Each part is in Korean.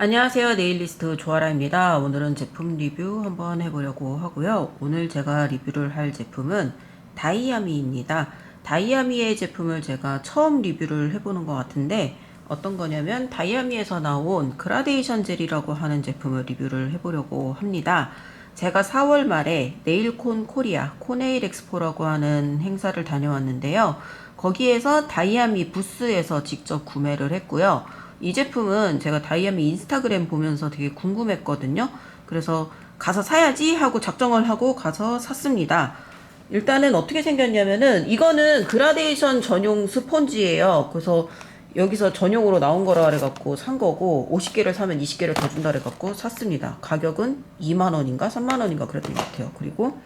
안녕하세요. 네일리스트 조아라입니다. 오늘은 제품 리뷰 한번 해보려고 하고요. 오늘 제가 리뷰를 할 제품은 다이아미입니다. 다이아미의 제품을 제가 처음 리뷰를 해보는 것 같은데 어떤 거냐면 다이아미에서 나온 그라데이션 젤이라고 하는 제품을 리뷰를 해보려고 합니다. 제가 4월 말에 네일콘 코리아 코네일 엑스포라고 하는 행사를 다녀왔는데요. 거기에서 다이아미 부스에서 직접 구매를 했고요. 이 제품은 제가 다이아미 인스타그램 보면서 되게 궁금했거든요. 그래서 가서 사야지 하고 작정을 하고 가서 샀습니다. 일단은 어떻게 생겼냐면은 이거는 그라데이션 전용 스펀지예요. 그래서 여기서 전용으로 나온 거라 그래갖고 산 거고 50개를 사면 20개를 더 준다 그래갖고 샀습니다. 가격은 2만원인가 3만원인가 그랬던 것 같아요. 그리고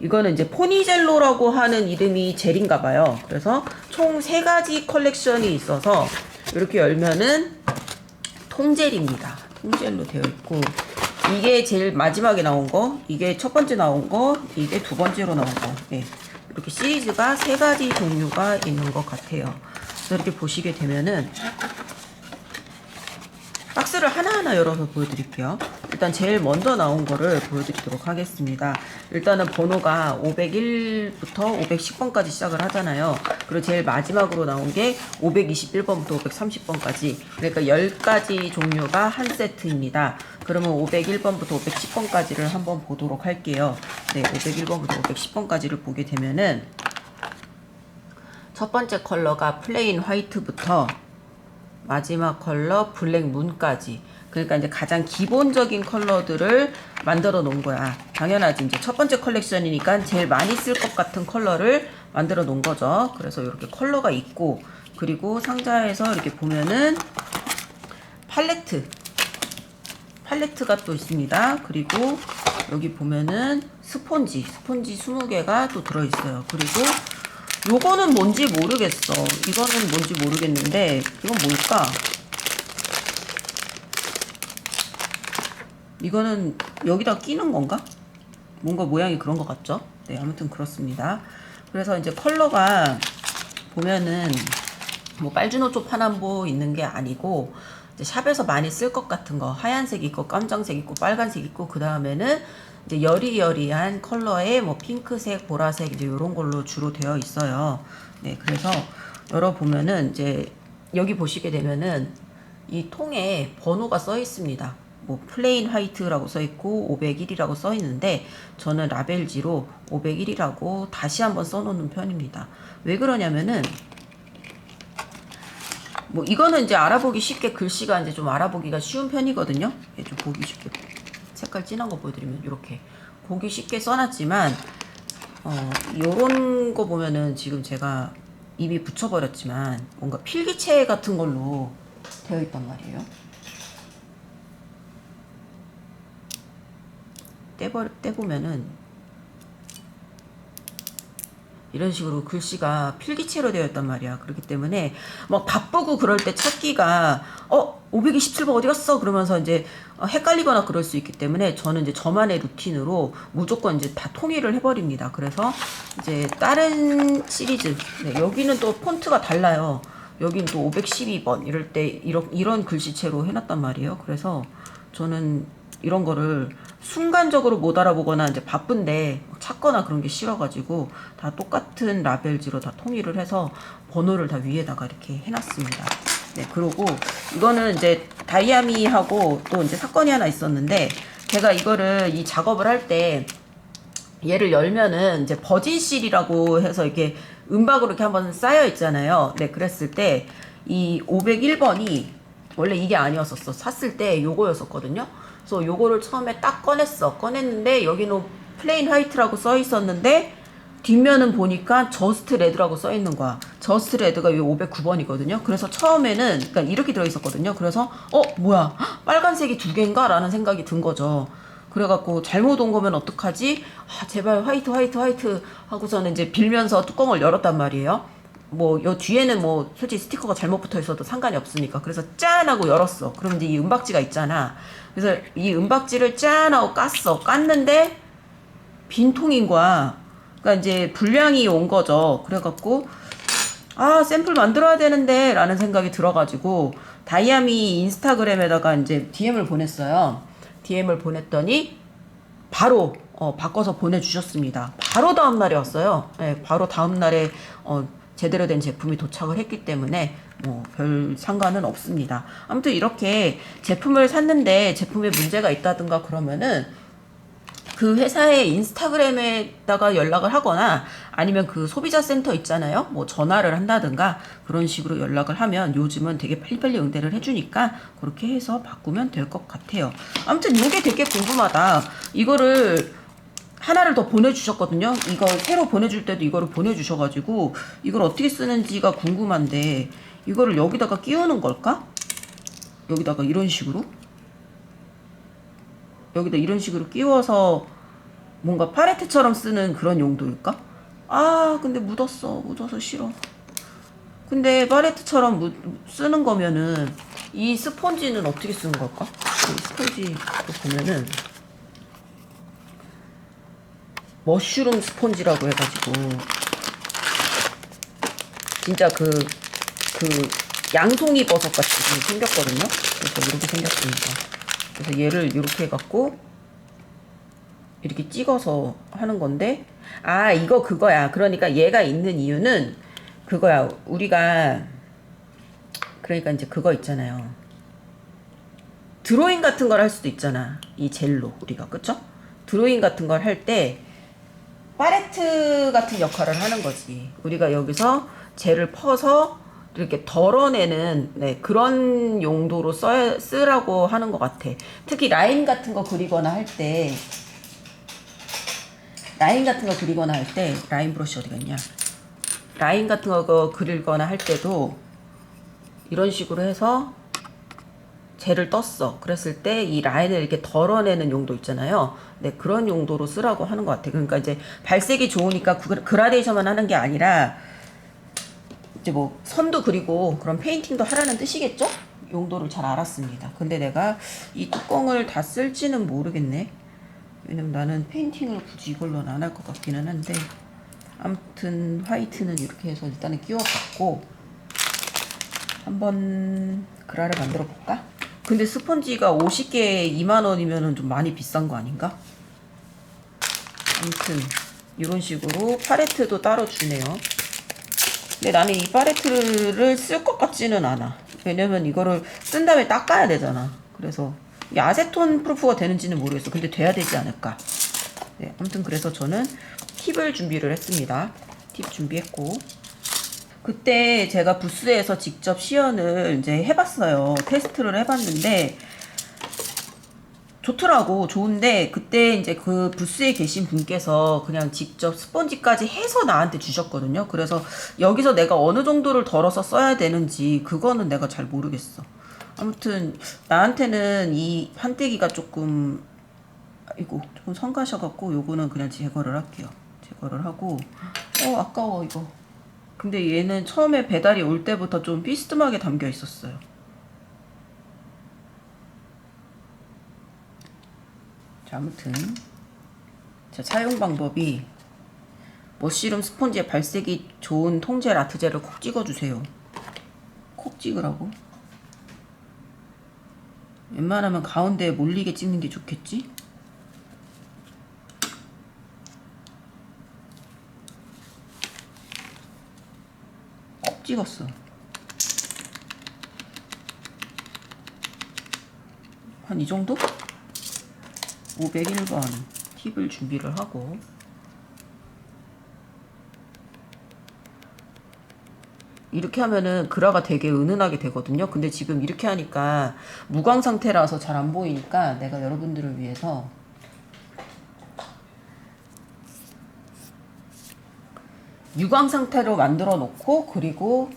이거는 이제 포니젤로라고 하는 이름이 젤인가 봐요. 그래서 총 3가지 컬렉션이 있어서 이렇게 열면은 통젤입니다. 통젤로 되어 있고 이게 제일 마지막에 나온 거, 이게 첫 번째 나온 거, 이게 두 번째로 나온 거. 네. 이렇게 시리즈가 3가지 종류가 있는 것 같아요. 그래서 이렇게 보시게 되면은 박스를 하나하나 열어서 보여드릴게요. 일단 제일 먼저 나온 거를 보여드리도록 하겠습니다. 일단은 번호가 501부터 510번까지 시작을 하잖아요. 그리고 제일 마지막으로 나온 게 521번부터 530번까지. 그러니까 10가지 종류가 한 세트입니다. 그러면 501번부터 510번까지를 한번 보도록 할게요. 네, 501번부터 510번까지를 보게 되면은 첫 번째 컬러가 플레인 화이트부터 마지막 컬러 블랙 문까지. 그러니까 이제 가장 기본적인 컬러들을 만들어 놓은 거야. 당연하지. 이제 첫 번째 컬렉션이니까 제일 많이 쓸 것 같은 컬러를 만들어 놓은 거죠. 그래서 이렇게 컬러가 있고, 그리고 상자에서 이렇게 보면은 팔레트가 또 있습니다. 그리고 여기 보면은 스폰지 20개가 또 들어있어요. 그리고 요거는 뭔지 모르겠어. 이거는 뭔지 모르겠는데 이건 뭘까? 이거는 여기다 끼는 건가? 뭔가 모양이 그런 것 같죠? 네, 아무튼 그렇습니다. 그래서 이제 컬러가 보면은 뭐 빨주노초 파남보 있는 게 아니고 이제 샵에서 많이 쓸 것 같은 거 하얀색 있고 깜장색 있고 빨간색 있고 그 다음에는 이제 여리여리한 컬러의 뭐 핑크색, 보라색 이제 이런 걸로 주로 되어 있어요. 네, 그래서 열어보면은 이제 여기 보시게 되면은 이 통에 번호가 써 있습니다. 뭐 플레인 화이트라고 써 있고 501이라고 써 있는데 저는 라벨지로 501이라고 다시 한번 써놓는 편입니다. 왜 그러냐면은 뭐 이거는 이제 알아보기 쉽게 글씨가 이제 좀 알아보기가 쉬운 편이거든요. 예, 좀 보기 쉽게 색깔 진한 거 보여드리면 이렇게 보기 쉽게 써놨지만 요런 거 보면은 지금 제가 입이 붙여버렸지만 뭔가 필기체 같은 걸로 되어 있단 말이에요. 떼보면은 이런 식으로 글씨가 필기체로 되어 있단 말이야. 그렇기 때문에 막 바쁘고 그럴 때 찾기가 527번 어디 갔어? 그러면서 이제 헷갈리거나 그럴 수 있기 때문에 저는 이제 저만의 루틴으로 무조건 이제 다 통일을 해버립니다. 그래서 이제 다른 시리즈, 네, 여기는 또 폰트가 달라요. 여기는 또 512번 이럴 때 이런 글씨체로 해놨단 말이에요. 그래서 저는 이런 거를 순간적으로 못 알아보거나 이제 바쁜데 찾거나 그런 게 싫어가지고 다 똑같은 라벨지로 다 통일을 해서 번호를 다 위에다가 이렇게 해놨습니다. 네, 그리고 이거는 이제 다이아미하고 또 이제 사건이 하나 있었는데 제가 이거를 이 작업을 할 때 얘를 열면은 이제 버진실이라고 해서 이렇게 은박으로 이렇게 한번 쌓여 있잖아요. 네, 그랬을 때 이 501번이 원래 이게 아니었었어. 샀을 때 요거였었거든요. 그래서 요거를 처음에 딱 꺼냈는데 여기는 플레인 화이트라고 써 있었는데 뒷면은 보니까 저스트 레드라고 써 있는 거야. 저스트 레드가 이 509번이거든요. 그래서 처음에는 그러니까 이렇게 들어 있었거든요. 그래서 뭐야? 빨간색이 2개인가? 라는 생각이 든 거죠. 그래갖고 잘못 온 거면 어떡하지? 제발 화이트 하고서는 이제 빌면서 뚜껑을 열었단 말이에요. 뭐, 요 뒤에는 뭐, 솔직히 스티커가 잘못 붙어 있어도 상관이 없으니까. 그래서 짠! 하고 열었어. 그러면 이제 이 은박지가 있잖아. 그래서 이 은박지를 짠! 하고 깠는데, 빈통인 거야. 그러니까 이제 불량이 온 거죠. 그래갖고, 샘플 만들어야 되는데, 라는 생각이 들어가지고, 다이아미 인스타그램에다가 이제 DM을 보냈어요. DM을 보냈더니 바로 바꿔서 보내주셨습니다. 바로 다음날에 왔어요. 네, 바로 다음날에 제대로 된 제품이 도착을 했기 때문에 뭐 별 상관은 없습니다. 아무튼 이렇게 제품을 샀는데 제품에 문제가 있다든가 그러면은 그 회사의 인스타그램에다가 연락을 하거나 아니면 그 소비자 센터 있잖아요. 뭐 전화를 한다든가 그런 식으로 연락을 하면 요즘은 되게 빨리빨리 응대를 해주니까 그렇게 해서 바꾸면 될 것 같아요. 아무튼 이게 되게 궁금하다. 이거를 하나를 더 보내주셨거든요. 이거 새로 보내줄 때도 이거를 보내주셔가지고 이걸 어떻게 쓰는지가 궁금한데 이거를 여기다가 끼우는 걸까? 여기다가 이런 식으로? 여기다 이런 식으로 끼워서 뭔가 팔레트처럼 쓰는 그런 용도일까? 아 근데 묻어서 싫어. 근데 팔레트처럼 쓰는 거면은 이 스펀지는 어떻게 쓰는 걸까? 이 스펀지 보면은 머쉬룸 스펀지라고 해가지고 진짜 그 양송이 버섯 같이 생겼거든요. 그래서 이렇게 생겼습니다. 그래서 얘를 이렇게 해갖고 이렇게 찍어서 하는 건데 아 이거 그거야. 그러니까 얘가 있는 이유는 그거야. 우리가 그러니까 이제 그거 있잖아요. 드로잉 같은 걸 할 수도 있잖아. 이 젤로 우리가 그쵸? 드로잉 같은 걸 할 때 팔레트 같은 역할을 하는 거지. 우리가 여기서 젤을 퍼서 이렇게 덜어내는 그런 용도로 쓰라고 하는 것 같아. 특히 라인 같은 거 그리거나 할 때 라인 브러쉬 어디 갔냐? 라인 같은 거 그리거나 할 때도 이런 식으로 해서 젤을 떴어. 그랬을 때 이 라인을 이렇게 덜어내는 용도 있잖아요. 네, 그런 용도로 쓰라고 하는 것 같아. 그러니까 이제 발색이 좋으니까 그라데이션만 하는 게 아니라 이제 뭐 선도 그리고 그런 페인팅도 하라는 뜻이겠죠? 용도를 잘 알았습니다. 근데 내가 이 뚜껑을 다 쓸지는 모르겠네. 왜냐면 나는 페인팅을 굳이 이걸로는 안 할 것 같기는 한데 아무튼 화이트는 이렇게 해서 일단은 끼워봤고 한번 그라를 만들어 볼까? 근데 스펀지가 50개에 2만원이면 좀 많이 비싼 거 아닌가? 아무튼 이런 식으로 팔레트도 따로 주네요. 근데 나는 이 팔레트를 쓸 것 같지는 않아. 왜냐면 이거를 쓴 다음에 닦아야 되잖아. 그래서 이 아세톤 프루프가 되는지는 모르겠어. 근데 돼야 되지 않을까? 네, 아무튼 그래서 저는 팁을 준비를 했습니다. 팁 준비했고 그때 제가 부스에서 직접 시연을 이제 해봤어요. 테스트를 해봤는데 좋더라고. 좋은데 그때 이제 그 부스에 계신 분께서 그냥 직접 스펀지까지 해서 나한테 주셨거든요. 그래서 여기서 내가 어느 정도를 덜어서 써야 되는지 그거는 내가 잘 모르겠어. 아무튼 나한테는 이 판때기가 조금 성가셔갖고 요거는 그냥 제거를 할게요. 제거를 하고 아까워 이거. 근데 얘는 처음에 배달이 올 때부터 좀 삐스듬하게 담겨 있었어요. 자, 아무튼 자, 사용 방법이 머쉬룸 스펀지에 발색이 좋은 통젤 아트젤을 콕 찍어주세요. 콕 찍으라고. 웬만하면 가운데에 몰리게 찍는 게 좋겠지? 콕 찍었어. 한 이 정도? 501번 팁을 준비를 하고 이렇게 하면은 그라가 되게 은은하게 되거든요. 근데 지금 이렇게 하니까 무광 상태라서 잘 안 보이니까 내가 여러분들을 위해서 유광 상태로 만들어 놓고 그리고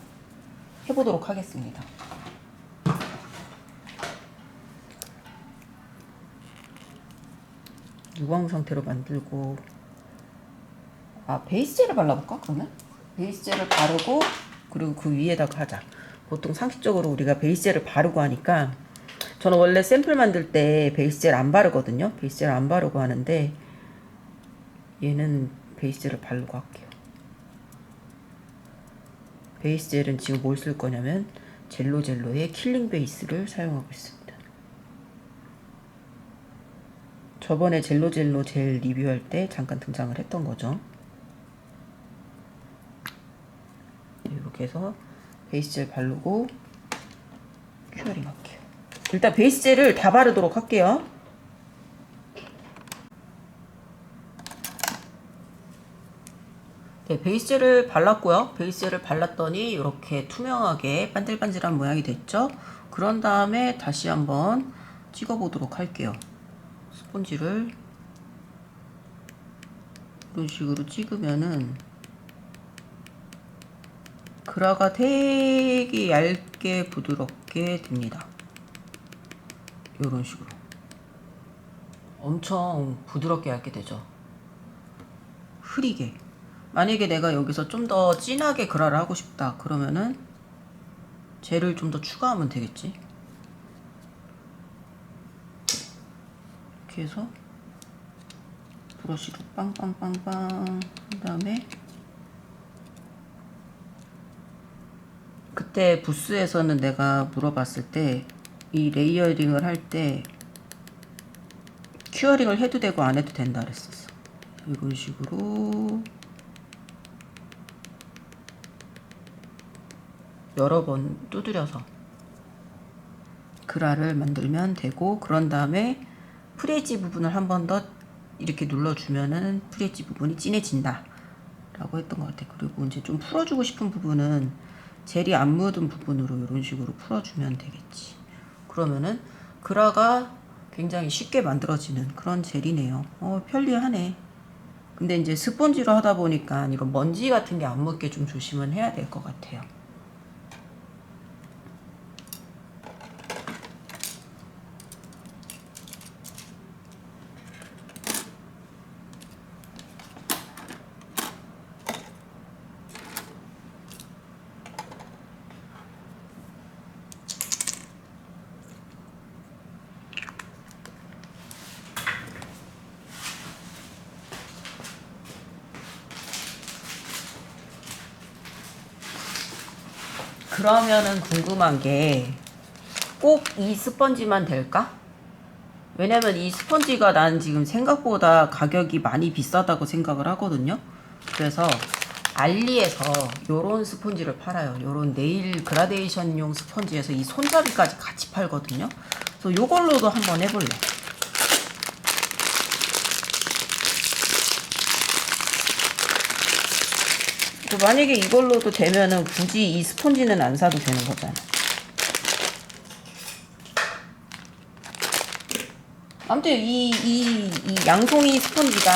해보도록 하겠습니다. 유광 상태로 만들고 베이스젤을 발라볼까 그러면? 베이스젤을 바르고 그리고 그 위에다가 하자. 보통 상식적으로 우리가 베이스젤을 바르고 하니까 저는 원래 샘플 만들 때 베이스젤 안 바르거든요. 베이스젤 안 바르고 하는데 얘는 베이스젤을 바르고 할게요. 베이스젤은 지금 뭘 쓸 거냐면 젤로젤로의 킬링 베이스를 사용하고 있습니다. 저번에 젤로젤로 젤 리뷰할 때 잠깐 등장을 했던 거죠. 이렇게 해서 베이스 젤 바르고 큐어링 할게요. 일단 베이스 젤을 다 바르도록 할게요. 네, 베이스 젤을 발랐고요. 베이스 젤을 발랐더니 이렇게 투명하게 반질반질한 모양이 됐죠. 그런 다음에 다시 한번 찍어 보도록 할게요. 스폰지를 이런 식으로 찍으면은 그라가 되게 얇게 부드럽게 됩니다. 이런 식으로 엄청 부드럽게 얇게 되죠. 흐리게. 만약에 내가 여기서 좀 더 진하게 그라를 하고 싶다 그러면은 젤을 좀 더 추가하면 되겠지. 이렇게 해서 브러쉬로 빵빵빵빵 한 다음에 그때 부스에서는 내가 물어봤을 때 이 레이어링을 할 때 큐어링을 해도 되고 안 해도 된다 그랬었어. 이런 식으로 여러 번 두드려서 그라를 만들면 되고, 그런 다음에 프레지 부분을 한 번 더 이렇게 눌러주면은 프레지 부분이 진해진다 라고 했던 것 같아. 그리고 이제 좀 풀어주고 싶은 부분은 젤이 안 묻은 부분으로 이런 식으로 풀어주면 되겠지. 그러면은 그라가 굉장히 쉽게 만들어지는 그런 젤이네요. 편리하네. 근데 이제 스펀지로 하다 보니까 이런 먼지 같은 게 안 묻게 좀 조심은 해야 될 것 같아요. 그러면은 궁금한 게 꼭 이 스펀지만 될까? 왜냐면 이 스펀지가 난 지금 생각보다 가격이 많이 비싸다고 생각을 하거든요. 그래서 알리에서 요런 스펀지를 팔아요. 요런 네일 그라데이션용 스펀지에서 이 손잡이까지 같이 팔거든요. 그래서 요걸로도 한번 해볼래. 만약에 이걸로도 되면은 굳이 이 스펀지는 안 사도 되는 거잖아. 아무튼 이 양송이 스펀지가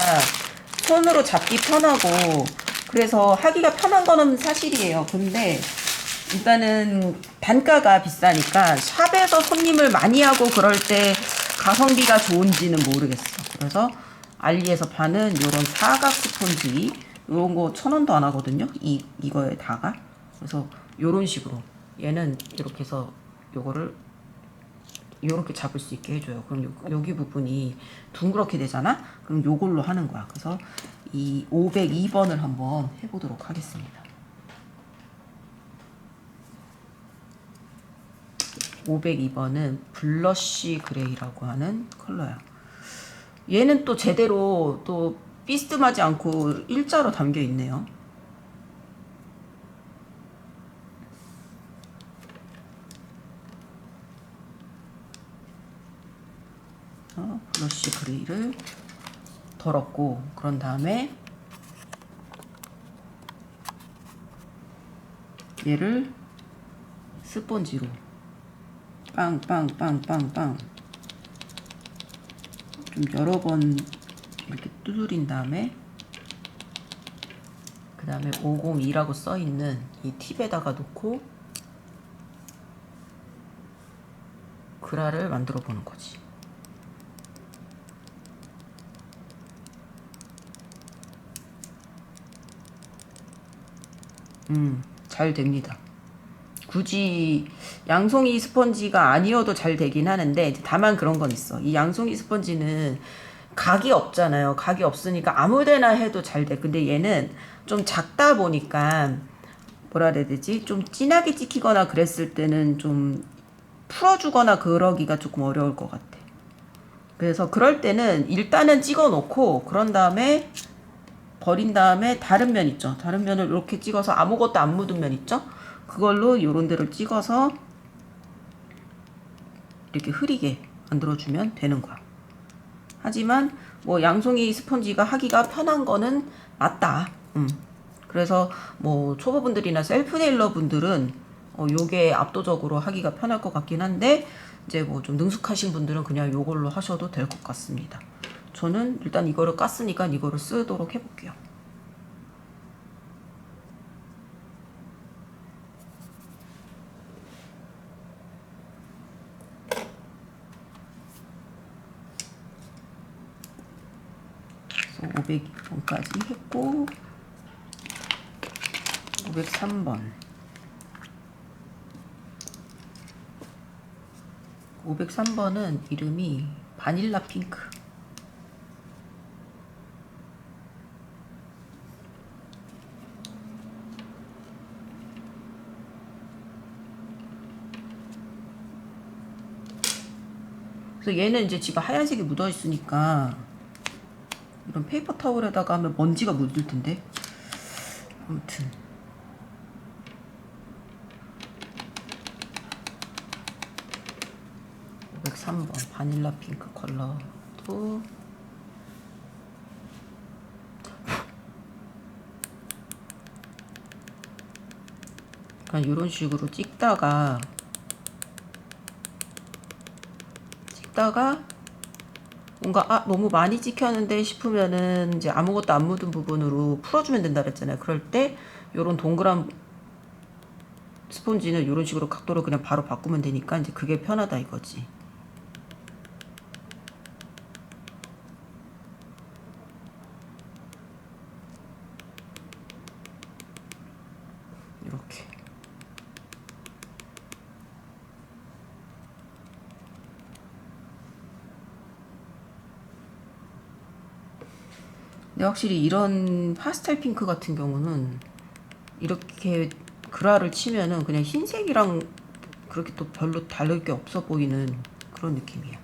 손으로 잡기 편하고 그래서 하기가 편한 거는 사실이에요. 근데 일단은 단가가 비싸니까 샵에서 손님을 많이 하고 그럴 때 가성비가 좋은지는 모르겠어. 그래서 알리에서 파는 요런 사각 스펀지 요런 거 1,000원도 안 하거든요. 이거에다가. 그래서 요런 식으로 얘는 이렇게 해서 요거를 요렇게 잡을 수 있게 해줘요. 그럼 여기 부분이 둥그렇게 되잖아? 그럼 요걸로 하는 거야. 그래서 이 502번을 한번 해보도록 하겠습니다. 502번은 블러쉬 그레이라고 하는 컬러야. 얘는 또 제대로 또 삐스듬하지 않고 일자로 담겨 있네요. 블러쉬 그레이를 덜었고, 그런 다음에 얘를 스펀지로 빵빵빵빵빵 좀 여러 번 이렇게 두드린 다음에 그 다음에 502라고 써있는 이 팁에다가 놓고 그라를 만들어 보는 거지. 잘 됩니다. 굳이 양송이 스펀지가 아니어도 잘 되긴 하는데, 다만 그런 건 있어. 이 양송이 스펀지는 각이 없잖아요. 각이 없으니까 아무데나 해도 잘 돼. 근데 얘는 좀 작다 보니까 뭐라 해야 되지? 좀 진하게 찍히거나 그랬을 때는 좀 풀어주거나 그러기가 조금 어려울 것 같아. 그래서 그럴 때는 일단은 찍어 놓고 그런 다음에 버린 다음에 다른 면 있죠. 다른 면을 이렇게 찍어서 아무것도 안 묻은 면 있죠. 그걸로 요런 데를 찍어서 이렇게 흐리게 만들어주면 되는 거야. 하지만 뭐 양송이 스펀지가 하기가 편한 거는 맞다. 그래서 뭐 초보분들이나 셀프 네일러 분들은 요게 압도적으로 하기가 편할 것 같긴 한데 이제 뭐 좀 능숙하신 분들은 그냥 요걸로 하셔도 될 것 같습니다. 저는 일단 이거를 깠으니까 이거를 쓰도록 해볼게요. 그래서 502번까지 했고 503번 503번은 이름이 바닐라 핑크. 그래서 얘는 이제 지금 하얀색이 묻어 있으니까 이런 페이퍼 타올에다가 하면 먼지가 묻을 텐데. 아무튼 503번 바닐라 핑크 컬러도 약간 이런 식으로 찍다가 뭔가 너무 많이 찍혔는데 싶으면은 이제 아무것도 안 묻은 부분으로 풀어주면 된다 그랬잖아요. 그럴 때 요런 동그란 스폰지는 이런 식으로 각도를 그냥 바로 바꾸면 되니까 이제 그게 편하다 이거지. 이렇게. 근데 확실히 이런 파스텔 핑크 같은 경우는 이렇게 그라를 치면은 그냥 흰색이랑 그렇게 또 별로 다를 게 없어 보이는 그런 느낌이야.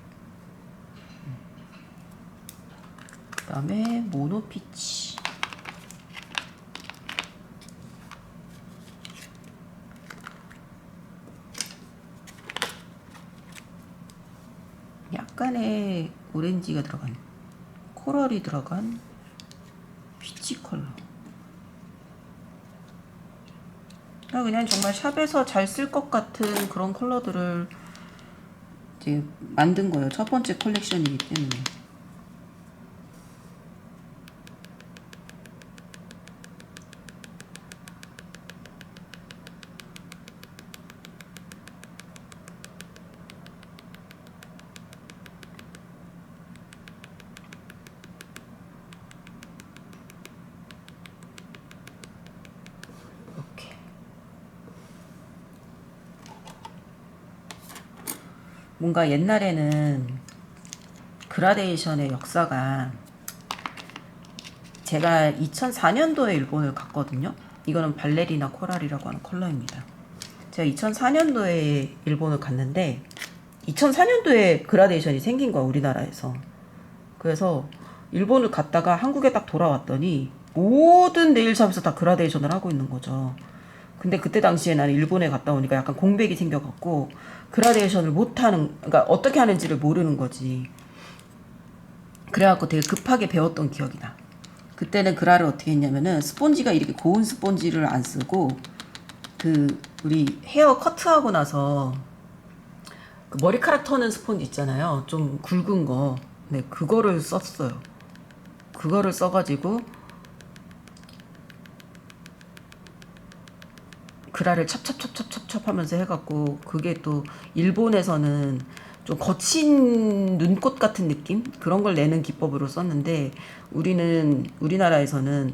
그 다음에 모노피치. 약간의 오렌지가 들어간, 코랄이 들어간 피치 컬러. 그냥 정말 샵에서 잘 쓸 것 같은 그런 컬러들을 이제 만든 거예요. 첫 번째 컬렉션이기 때문에. 뭔가 옛날에는 그라데이션의 역사가 제가 2004년도에 일본을 갔거든요. 이거는 발레리나 코랄이라고 하는 컬러입니다. 제가 2004년도에 일본을 갔는데 2004년도에 그라데이션이 생긴 거야, 우리나라에서. 그래서 일본을 갔다가 한국에 딱 돌아왔더니 모든 네일샵에서 다 그라데이션을 하고 있는 거죠. 근데 그때 당시에 나는 일본에 갔다 오니까 약간 공백이 생겨갖고 그라데이션을 못하는, 그러니까 어떻게 하는지를 모르는 거지. 그래갖고 되게 급하게 배웠던 기억이 나. 그때는 그라를 어떻게 했냐면은 스폰지가 이렇게 고운 스폰지를 안 쓰고 우리 헤어 커트하고 나서 그 머리카락 터는 스폰지 있잖아요. 좀 굵은 거. 네, 그거를 썼어요. 그거를 써가지고 그라를 찹찹찹찹찹찹 하면서 해갖고 그게 또 일본에서는 좀 거친 눈꽃 같은 느낌? 그런 걸 내는 기법으로 썼는데 우리나라에서는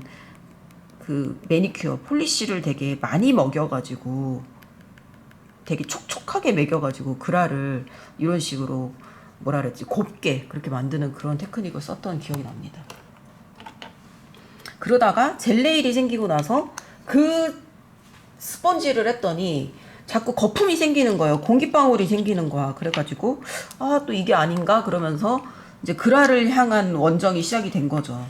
그 매니큐어, 폴리쉬를 되게 많이 먹여가지고 되게 촉촉하게 먹여가지고 그라를 이런 식으로 뭐라 그랬지? 곱게 그렇게 만드는 그런 테크닉을 썼던 기억이 납니다. 그러다가 젤네일이 생기고 나서 그 스펀지를 했더니 자꾸 거품이 생기는 거예요. 공기방울이 생기는 거야. 그래가지고 아, 또 이게 아닌가 그러면서 이제 그라를 향한 원정이 시작이 된 거죠.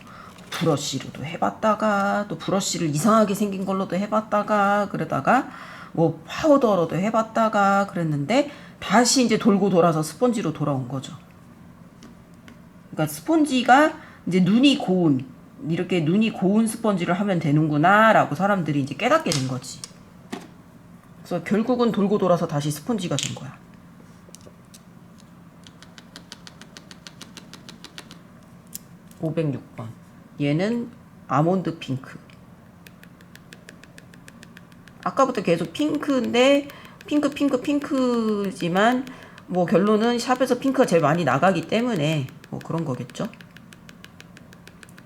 브러쉬로도 해봤다가 또 브러쉬를 이상하게 생긴 걸로도 해봤다가 그러다가 뭐 파우더로도 해봤다가 그랬는데 다시 이제 돌고 돌아서 스펀지로 돌아온 거죠. 그러니까 스펀지가 이제 이렇게 눈이 고운 스펀지를 하면 되는구나 라고 사람들이 이제 깨닫게 된 거지. 그래서 결국은 돌고 돌아서 다시 스펀지가 된 거야. 506번. 얘는 아몬드 핑크. 아까부터 계속 핑크인데 핑크지만 뭐 결론은 샵에서 핑크가 제일 많이 나가기 때문에 뭐 그런 거겠죠.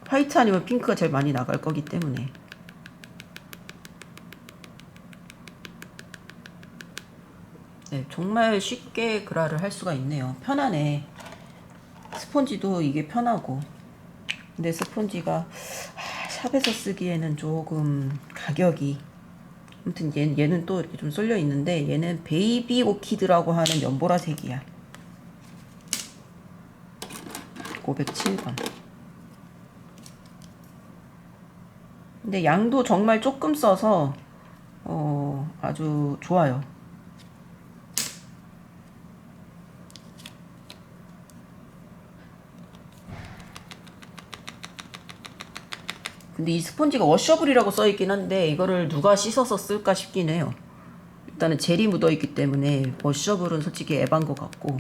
화이트 아니면 핑크가 제일 많이 나갈 거기 때문에. 네, 정말 쉽게 그라를 할 수가 있네요. 편하네. 스펀지도 이게 편하고. 근데 스펀지가 샵에서 쓰기에는 조금 가격이, 아무튼 얘는 또 이렇게 좀 쏠려 있는데 얘는 베이비 오키드라고 하는 연보라색이야. 507번. 근데 양도 정말 조금 써서 아주 좋아요. 근데 이 스펀지가 워셔블이라고 써있긴 한데 이거를 누가 씻어서 쓸까 싶긴 해요. 일단은 젤이 묻어있기 때문에 워셔블은 솔직히 에반 것 같고,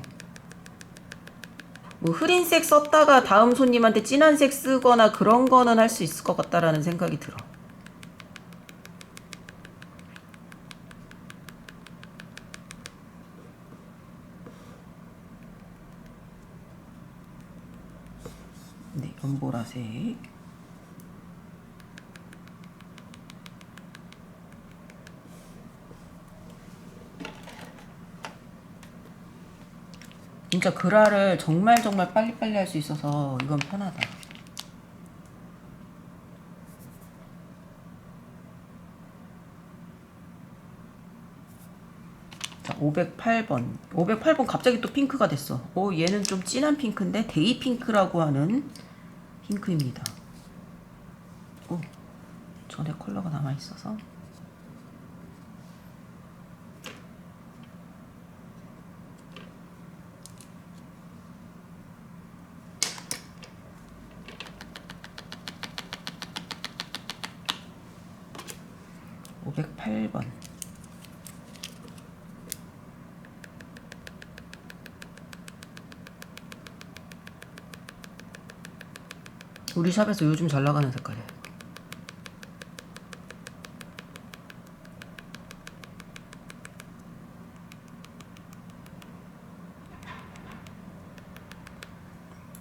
뭐 흐린색 썼다가 다음 손님한테 진한색 쓰거나 그런 거는 할 수 있을 것 같다라는 생각이 들어. 네, 연보라색. 진짜 그라를 정말 빨리빨리 할 수 있어서 이건 편하다. 자, 508번. 508번 갑자기 또 핑크가 됐어. 얘는 좀 진한 핑크인데 데이 핑크라고 하는 핑크입니다. 전에 컬러가 남아있어서. (508번) 우리 샵에서 요즘 잘 나가는 색깔이에요.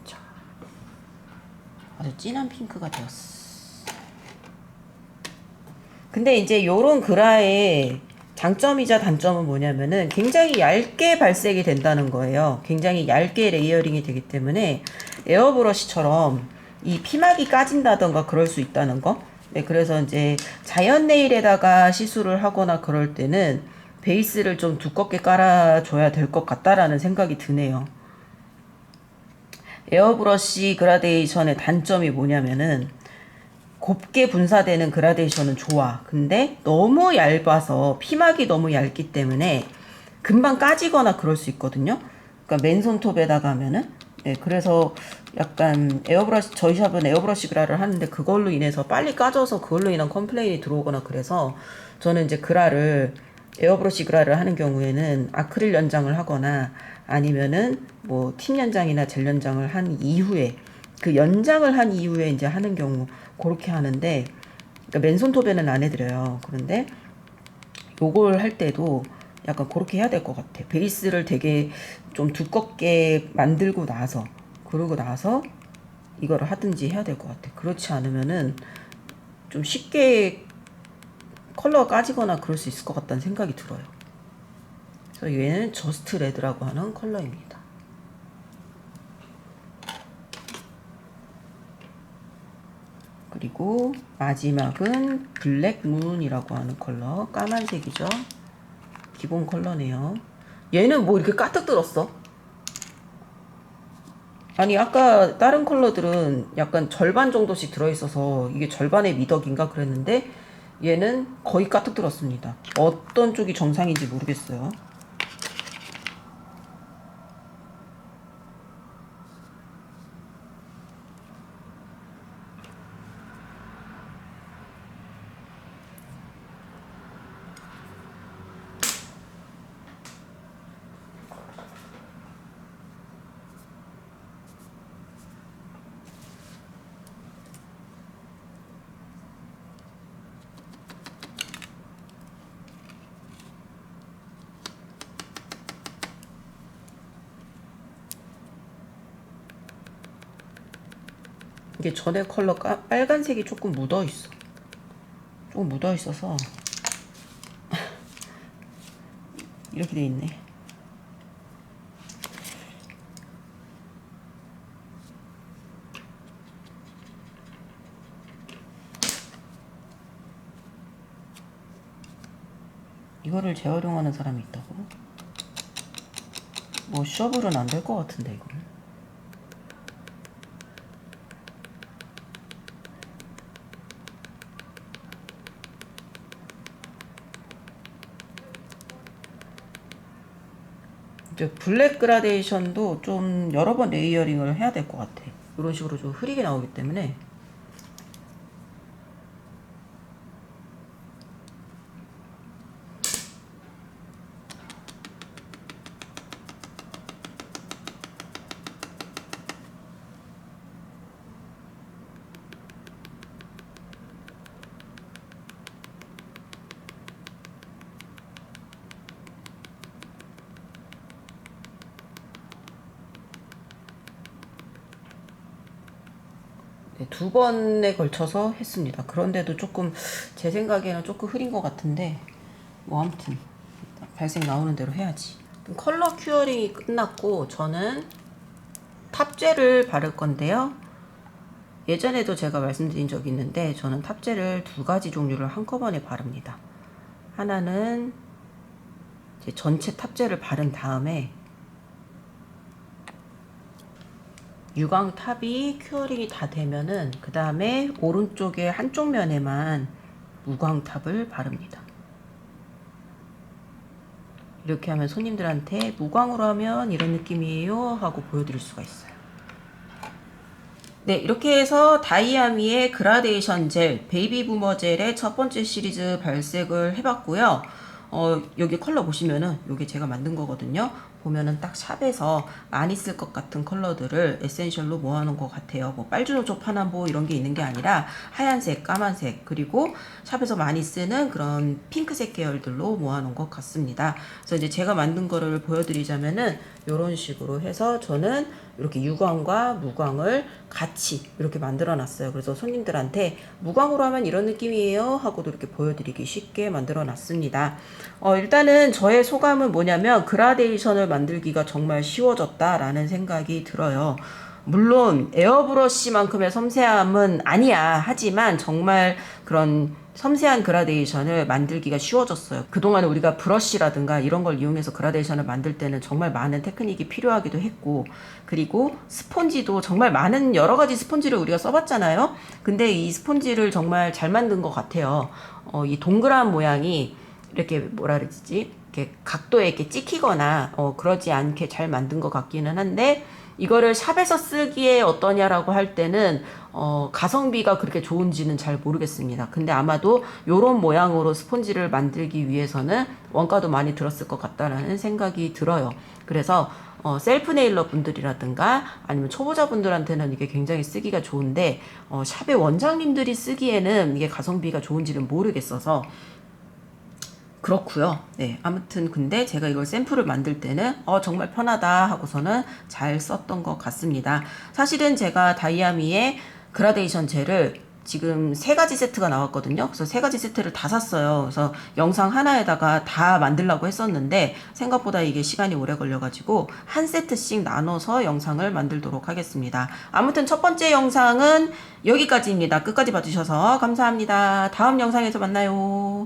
자, 아주 진한 핑크가 되었어. 근데 이제 요런 그라의 장점이자 단점은 뭐냐면은 굉장히 얇게 발색이 된다는 거예요. 굉장히 얇게 레이어링이 되기 때문에 에어브러쉬처럼 이 피막이 까진다던가 그럴 수 있다는 거. 네, 그래서 이제 자연 네일에다가 시술을 하거나 그럴 때는 베이스를 좀 두껍게 깔아줘야 될 것 같다라는 생각이 드네요. 에어브러쉬 그라데이션의 단점이 뭐냐면은 곱게 분사되는 그라데이션은 좋아. 근데 너무 얇아서 피막이 너무 얇기 때문에 금방 까지거나 그럴 수 있거든요. 그러니까 맨손톱에다가 하면은. 네, 그래서 약간 저희 샵은 에어브러쉬 그라를 하는데 그걸로 인해서 빨리 까져서 그걸로 인한 컴플레인이 들어오거나 그래서 저는 이제 에어브러쉬 그라를 하는 경우에는 아크릴 연장을 하거나 아니면은 뭐 틴 연장이나 젤 연장을 한 이후에 그 연장을 한 이후에 이제 하는 경우 그렇게 하는데, 그러니까 맨손톱에는 안 해드려요. 그런데 요걸 할 때도 약간 그렇게 해야 될 것 같아. 베이스를 되게 좀 두껍게 만들고 나서 그러고 나서 이거를 하든지 해야 될 것 같아. 그렇지 않으면은 좀 쉽게 컬러가 까지거나 그럴 수 있을 것 같다는 생각이 들어요. 그래서 얘는 저스트 레드라고 하는 컬러입니다. 그리고 마지막은 블랙문이라고 하는 컬러. 까만색이죠. 기본 컬러네요. 얘는 뭐 이렇게 까뜩 들었어? 아니 아까 다른 컬러들은 약간 절반 정도씩 들어있어서 이게 절반의 미덕인가 그랬는데 얘는 거의 가득 들었습니다. 어떤 쪽이 정상인지 모르겠어요. 이게 전에 컬러 빨간색이 조금 묻어있어. 조금 묻어있어서 이렇게 돼 있네. 이거를 재활용하는 사람이 있다고? 뭐 셔블은 안 될 것 같은데 이거는. 이제 블랙 그라데이션도 좀 여러 번 레이어링을 해야 될 것 같아. 이런 식으로 좀 흐리게 나오기 때문에. 네, 2번에 걸쳐서 했습니다. 그런데도 조금 제 생각에는 조금 흐린 것 같은데 뭐 아무튼 발색 나오는 대로 해야지. 컬러 큐어링이 끝났고 저는 탑젤을 바를 건데요. 예전에도 제가 말씀드린 적이 있는데 저는 탑젤을 2가지 종류를 한꺼번에 바릅니다. 하나는 이제 전체 탑젤을 바른 다음에 유광 탑이 큐어링이 다 되면은 그 다음에 오른쪽에 한쪽 면에만 무광 탑을 바릅니다. 이렇게 하면 손님들한테 무광으로 하면 이런 느낌이에요 하고 보여드릴 수가 있어요. 네, 이렇게 해서 다이아미의 그라데이션 젤, 베이비 부머 젤의 첫 번째 시리즈 발색을 해봤고요. 여기 컬러 보시면은 요게 제가 만든 거거든요. 보면은 딱 샵에서 많이 쓸 것 같은 컬러들을 에센셜로 모아놓은 것 같아요. 뭐 빨주노초 파남보 이런 게 있는 게 아니라 하얀색, 까만색, 그리고 샵에서 많이 쓰는 그런 핑크색 계열들로 모아놓은 것 같습니다. 그래서 이제 제가 만든 거를 보여드리자면은 이런 식으로 해서 저는 이렇게 유광과 무광을 같이 이렇게 만들어 놨어요. 그래서 손님들한테 무광으로 하면 이런 느낌이에요 하고도 이렇게 보여드리기 쉽게 만들어 놨습니다. 일단은 저의 소감은 뭐냐면 그라데이션을 만들기가 정말 쉬워졌다라는 생각이 들어요. 물론 에어브러쉬만큼의 섬세함은 아니야. 하지만 정말 그런 섬세한 그라데이션을 만들기가 쉬워졌어요. 그동안 우리가 브러쉬라든가 이런 걸 이용해서 그라데이션을 만들 때는 정말 많은 테크닉이 필요하기도 했고, 그리고 스폰지도 정말 많은 여러 가지 스폰지를 우리가 써봤잖아요. 근데 이 스폰지를 정말 잘 만든 것 같아요. 이 동그란 모양이 이렇게 뭐라 그러지? 이렇게 각도에 이렇게 찍히거나 그러지 않게 잘 만든 것 같기는 한데, 이거를 샵에서 쓰기에 어떠냐라고 할 때는 가성비가 그렇게 좋은지는 잘 모르겠습니다. 근데 아마도 요런 모양으로 스폰지를 만들기 위해서는 원가도 많이 들었을 것 같다라는 생각이 들어요. 그래서 셀프 네일러 분들이라든가 아니면 초보자 분들한테는 이게 굉장히 쓰기가 좋은데 샵의 원장님들이 쓰기에는 이게 가성비가 좋은지는 모르겠어서 그렇고요. 네, 아무튼 근데 제가 이걸 샘플을 만들 때는 정말 편하다 하고서는 잘 썼던 것 같습니다. 사실은 제가 다이아미의 그라데이션 젤을 지금 세 가지 세트가 나왔거든요. 그래서 세 가지 세트를 다 샀어요. 그래서 영상 하나에다가 다 만들려고 했었는데 생각보다 이게 시간이 오래 걸려가지고 한 세트씩 나눠서 영상을 만들도록 하겠습니다. 아무튼 첫 번째 영상은 여기까지입니다. 끝까지 봐주셔서 감사합니다. 다음 영상에서 만나요.